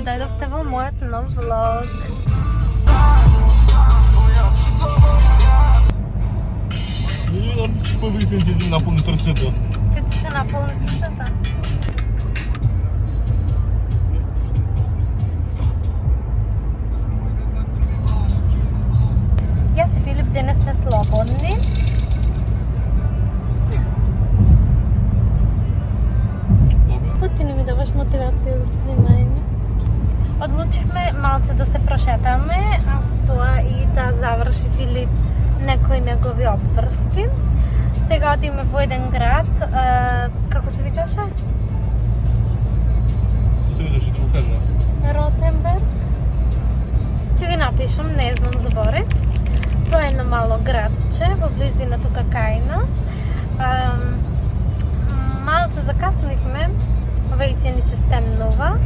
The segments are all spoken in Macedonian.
дойдохте во моят нов влог. Помислям, че ти напълни сърцето. Че ти се напълни сърцата. Аз и Филип денес сме слободни. Ти не ми даваш мотивация за снимане. Odlučivme malce da se prošetame, a stoja i da završi Filip nekoj njegovi obvrsti. Сега odime v jedan grad, kako se viđaše? Се видеше двухедна. Ротенберг. Ще ви напишем, не знам, забори. To je jedno malo gradče v blizina тука Кайна. Малце закъснихме, вече ни се стемнува.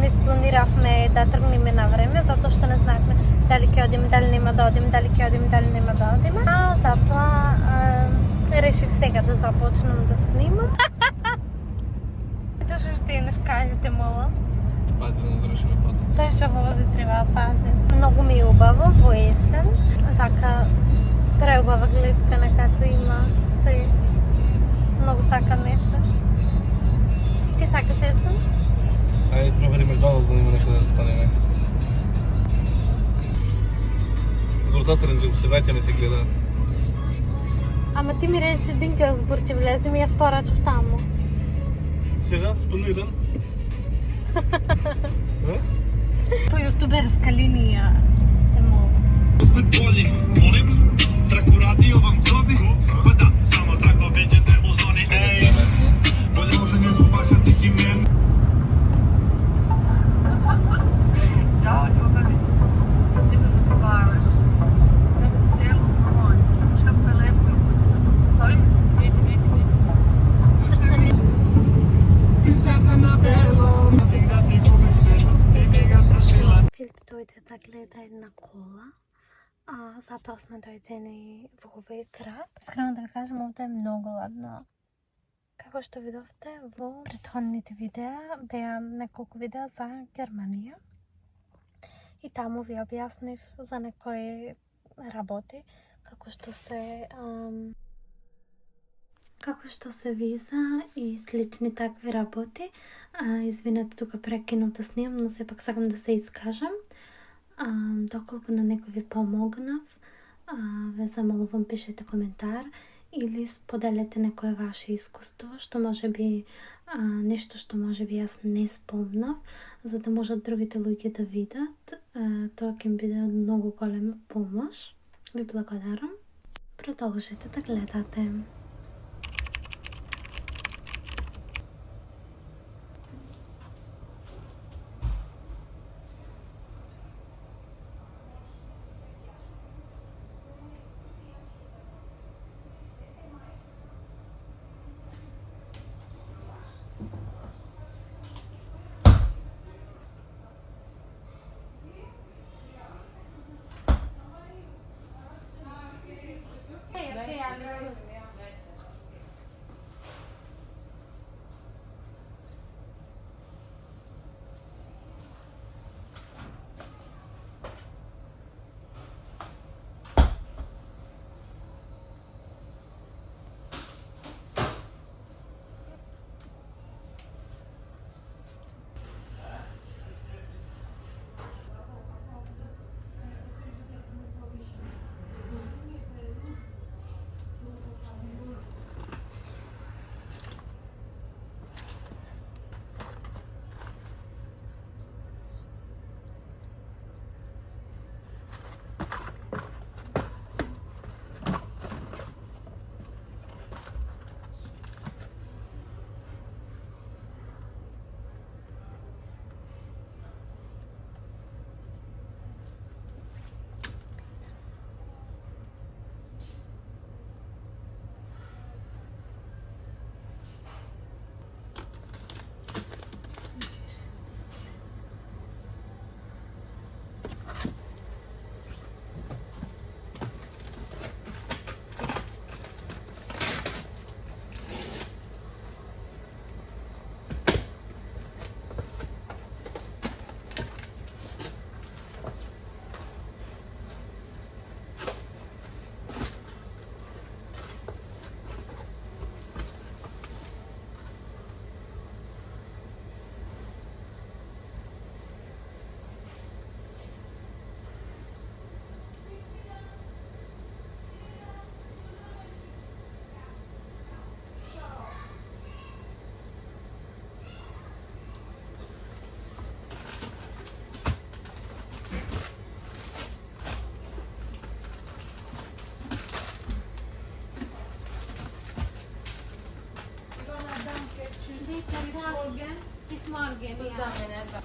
Не спланирахме да тръгнем на време, zato što ne знаехме дали ќе одим, дали нема да одим, дали ќе одим, дали нема да одим. А затоа реших сега да започнем да снимам. Ето ще не кажете мала. Пази да не завършим патос. Той ще вози трябва да пази. Много ми е убаво, во есен. Така преубава гледка на како има се. Много сакам есен. Ти сакаш есен? Айде проверим Макдоналдс, да има някъде да станем. Гората страни, се вратяме се гледа. Ама ти ми речеш един Гълсбург, че влезем и аз поръчав тамо. Сега? 101? По ютуберска линия те мога. Molim, traku radio vam zobi, pa da, samo tako vidite u zoni. Ej, bolje može ne spahati imen. Ćao ljubavi, ti sigurno spavaš. Evo cijelu noć, što prelepo jutro. Zovim ti se, vidi. Srce mi... Princesa na belom, bih da ti gubim se, ti bi ga srušila. Филип дойде да гледа една кола. Затоа сме дојдени во овој град. Искрено да ви кажем, овде е многу ладно. Како што видовте во претходните видеа, беа неколку видеа за Германија. И таму ви објаснив за некои работи, како што се виза и слични такви работи. Извинете, тука прекинав да снимам, но сепак сакам да се искажам. Доколку на некој ви помогнав, ве замолувам, пишете коментар или споделете некое ваше искуство, што може би нешто што може би јас не спомнав, за да можат другите луѓе да видат. Тоа ќе ми биде од многу голема помош. Ви благодарам. Продолжете да гледате. Okay, alles gut. Bis morgen. Zusammen, ja.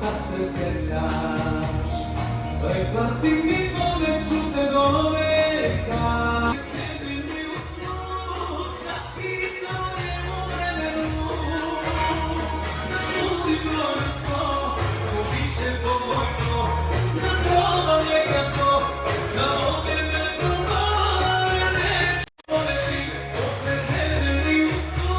Da se sjećaš rekla si mi poneću te do veka. Kredi mi u snu zapisanem u vremenu. Zašuti broj 100, to bit će bojno. Da probam nekako, da ovdje bez drugove neću poneti. Opet kredi mi u snu.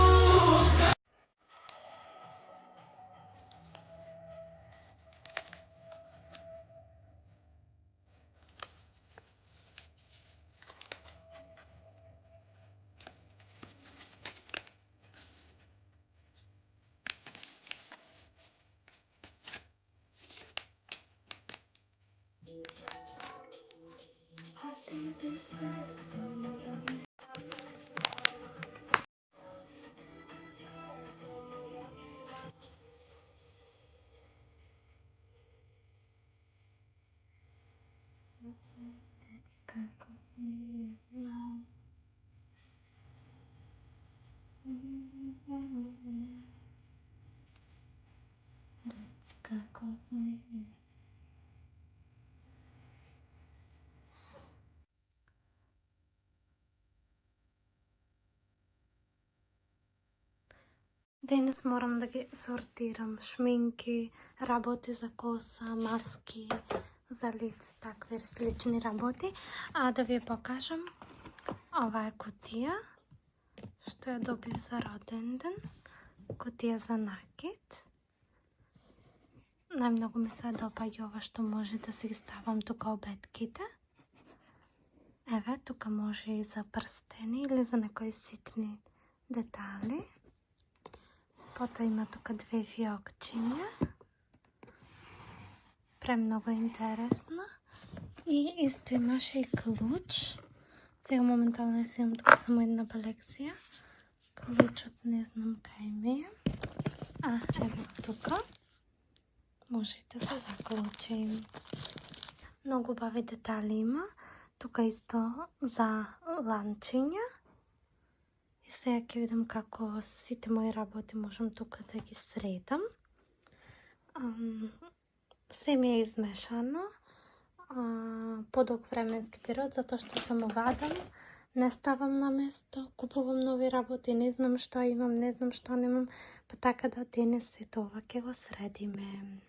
Danas moram da ga sortiram. Šminki, работи za kosa, maski za lice, takve slični работи. A da vi pokažem, ova je kutija što je dobio za rodendan. Kutija za nakit. Najmnogo mi se dopaѓа ova što može da si ставам тука обетките. Еве, тука може и за прстени или за некои ситни детали. Потоа има тука две виокчиња. Премногу интересно. И исто имаше и клуч. Сега моментално не си имам тука само една колекција. Клучот не знам кај ми е. Ево тука. Можете се заклучим. Многу убави детали има. Тука исто за ланчиња. И сега ќе видам како сите мои работи можам тука да ги средам. Се ми е измешано. Подолг временски период, затоа што само вадам, не ставам на место, купувам нови работи, не знам што имам, не знам што немам, па така да денес сето ова ќе го средиме.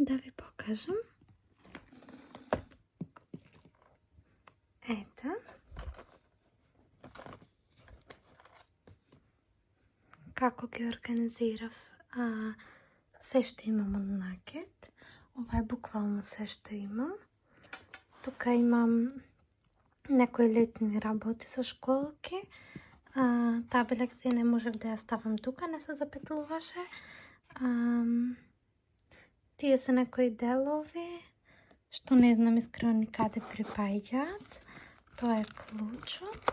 да ви покажам. Ето. Како ги организирав се што имам од накет. Ова е буквално се што имам. Тука имам некои летни работи со школки. Таа лекција не можев да ја ставам тука, не се запетлуваше. Тие се некои делови што не знам искрено никаде припаѓаат. Тоа е клучот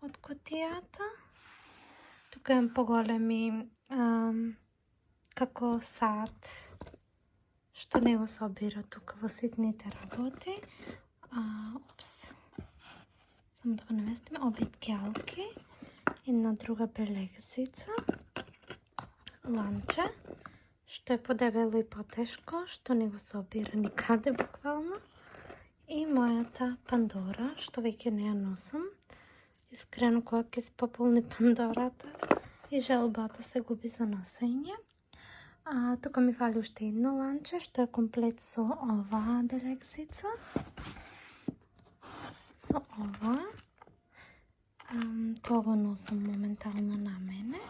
од кутијата. Тука имам поголеми како сат што не го собира тука во ситните работи. Само да го наместиме. Обид гјалки. Една друга белегзица. Ланче, што е подебело и потешко, што не го собира никаде буквално. И мојата Пандора, што веќе не ја носам. Искрено кога ќе се пополни Пандората и желбата се губи за носење. Тука ми фали уште едно ланче, што е комплет со оваа белегзица. Со ова. Тоа го носам моментално на мене.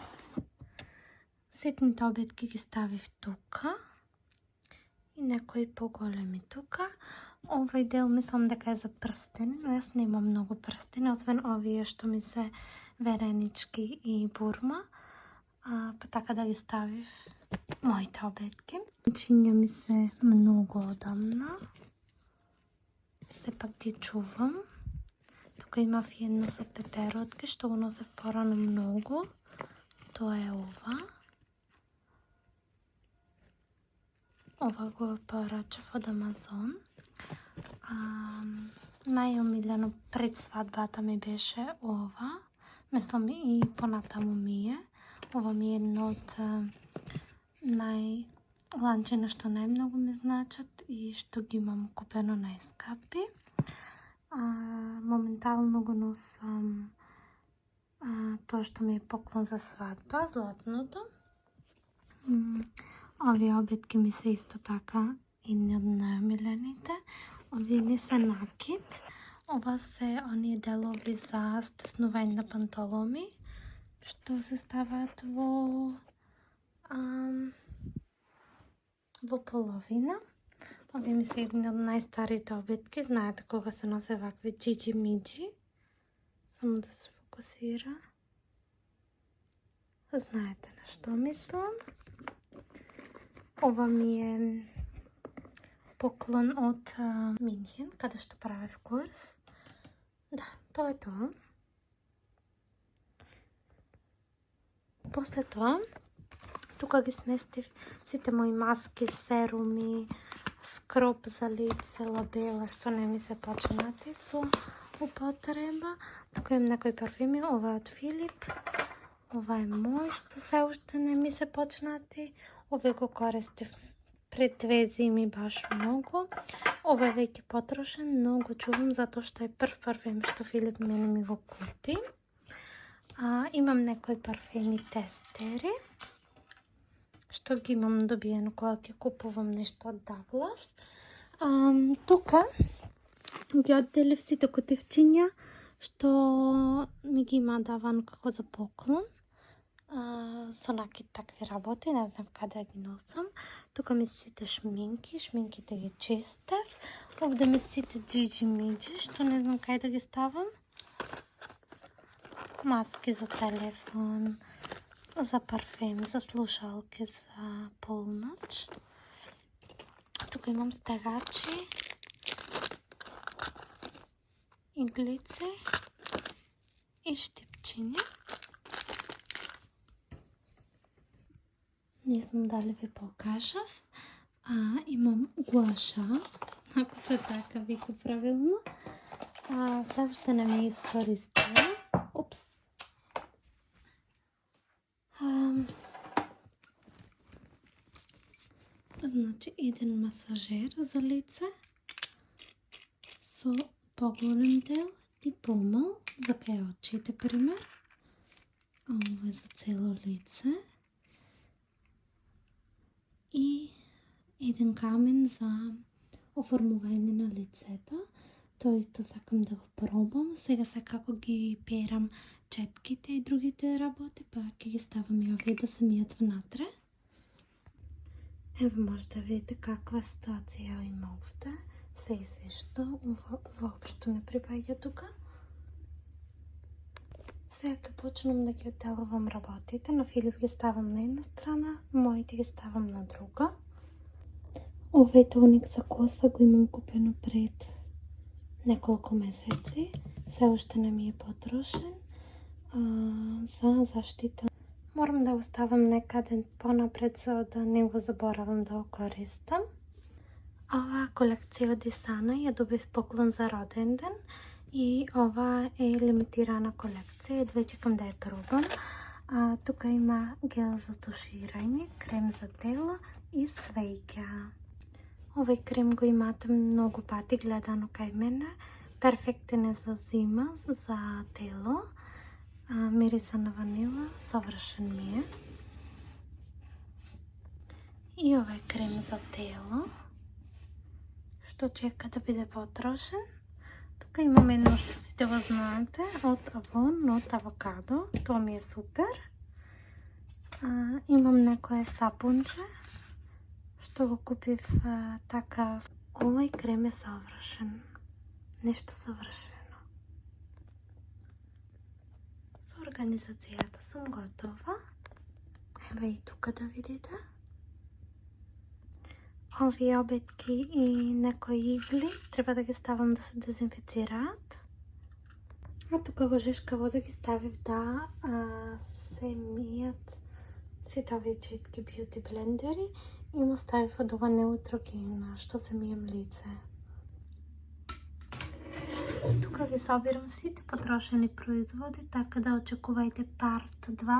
Ситните обетки ги ставив тука. И некои поголеми тука. Овој дел мислам дека е за прстени, но јас немам многу прстени, освен овие што ми се веренички и бурма. Па така да ги ставив моите обетки. Чинја ми се многу одамна. Сепак ги чувам. Тука имав едно со пеперотки, што го носев порано многу. Тоа е ова. Ова го порачав од Амазон. Најомилено пред свадбата ми беше ова. Мислам и понатаму ми е. Ова ми е едно од ланчина што најмногу ми значат и што ги имам купено најскапи. Моментално го носам тоа што ми е поклон за свадба, златното. Овие обетки ми се исто така едни од најомилените. Овие не се накид. Ова се оние делови за стеснување на панталоми, што се ставаат во половина. Овие ми се едни од најстарите обетки. Знаете кога се носе вакви джиджи-миджи. Само да се фокусира. Знаете на што мислам. Ова ми е поклон од Минхен, каде што правев курс. Да, тоа е тоа. После тоа, тука ги сместив сите мои маски, серуми, скроб за лице, лабела, што не ми се почнати со употреба. Тука имам некои парфеми, ова е од Филип. Ова е мој, што се уште не ми се почнати. Овој го користив пред 2 зими баш многу. Ова е веќе потрошен, но го чувам затоа што е прв парфем што Филип мене ми го купи. Имам некои парфеми тестери, што ги имам добиено кога ќе купувам нешто од Douglas. Тука ги одделив сите кутивчиња што ми ги има давано како за поклон. Со накид такви работи, не знам каде ги носам. Тука ми сите шминките ги чистев. Овде ми сите джиджи-миджи, што не знам кај да ги ставам. Маски за телефон, за парфем, за слушалки за полноќ. Тука имам стегачи, иглици и штипчиња. Не знам дали ви покажав. Имам гуаша, ако се така вика правилно. Се уште не ме искористила. Упс. Значи еден масажер за лице со поголем дел и помал за кај очите, пример. Ова е за цело лице. И един камен за оформување на лицето. Тоа исто сакам да го пробам. Сега како ги перам четките и другите работи, па ќе ги ставам и овие да се мијат внатре. Ево може да видите каква ситуација има овде. Се и се што воопшто не припаѓа тука. Сега ќе почнам да ги отделувам работите. На Филип ги ставам на една страна, моите ги ставам на друга. Овој тоник за коса го имам купено пред неколку месеци. Се уште не ми е потрошен. За заштита. Морам да го ставам некаде понапред, за да не го заборавам да го користам. Ова колекција од Исана ја добив поклон за роден ден. И ова е лимитирана колекција, едва чекам да ја пробам. Тука има гел за туширање, крем за тело и свеќа. Овој крем го имате многу пати гледано кај мене. Перфектен е за зима, за тело. Мириса на ванила, совршен ми е. И овој крем за тело, што чека да биде потрошен. Тука имам едно што сите го знаете, од Avon, од авокадо. Тоа ми е супер. Имам некое сапунче, што го купив така. Овој крем е совршен. Нешто совршено. Со организацијата сум готова. Еве и тука да видите. Овие обетки и некои игли треба да ги ставам да се дезинфицираат. Тука во жешка вода ги ставив да се мијат сите овие четки бјути блендери и му ставив од ова неутрогена што се мијам лице. Тука ги собирам сите потрошени производи, така да очекувајте парт 2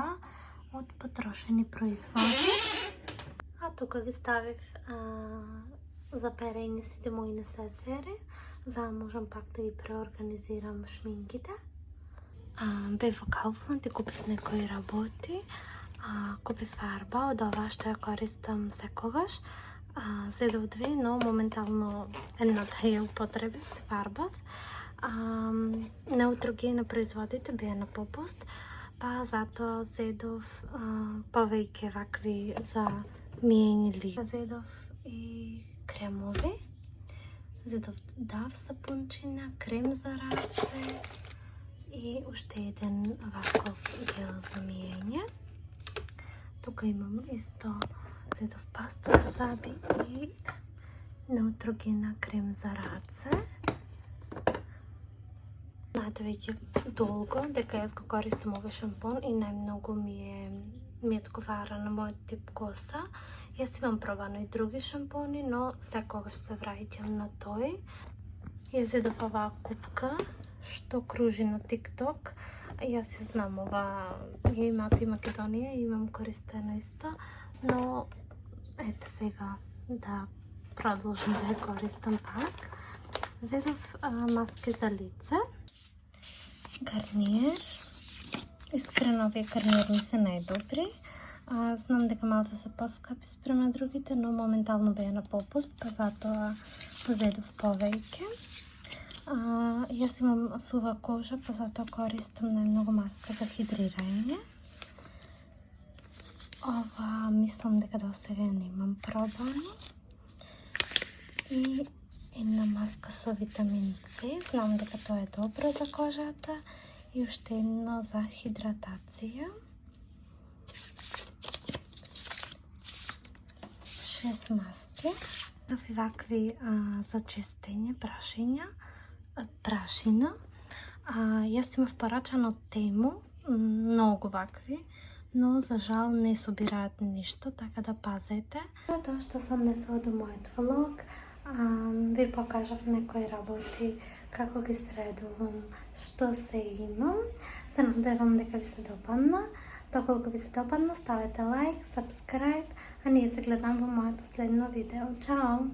од потрошени производи. Тука ги ставив за перење сите мои несестери, за да можам пак да ги преорганизирам шминките. Бев во Kaufland и купив некои работи. Купив фарба од ова што ја користам секогаш. Зедов две, но моментално едната ја употребив, се фарбав. Неутрогена производите беа на попуст, па затоа зедов повеќе вакви за мијање лице. Зедов и кремови. Зедов Дав сапунчина, крем за раце и уште еден ваков гел за мијање. Тука имам исто зедов паста за заби и неутрогена крем за раце. Знаете веќе долго дека јас го користам овој шампон и најмногу ми одговара на мојот тип коса. Јас имам пробано и други шампони, но секогаш се враќам на тој. Јас зедов оваа купка што кружи на TikTok. Јас ја знам ова, ја имате и Македонија, имам користено исто, но ете сега да продолжам да ја користам пак. Зедов маски за лице. Гарниер. Искрено овие гарниери ми се најдобри. Знам дека малце се поскапи спрема другите, но моментално беа на попуст, па затоа зедов повеќе. Јас имам сува кожа, па затоа користам најмногу маска за хидрирање. Ова мислам дека до сега немам пробано. И една маска со витамин С, знам дека тоа е добро за кожата. И уште едно за хидратација. 6 маски. Овие вакви за чистење, прашина. Јас имав порачано од Тему, многу вакви, но за жал не собираат ништо, така да пазете. Тоа што сам несла до мојот влог, ви покажав некои работи, како ги средувам, што се имам. Се надевам дека ви се допадна. Доколку ви се допадна, ставете лайк, subscribe, а ние се гледам во моето следно видео. Чао!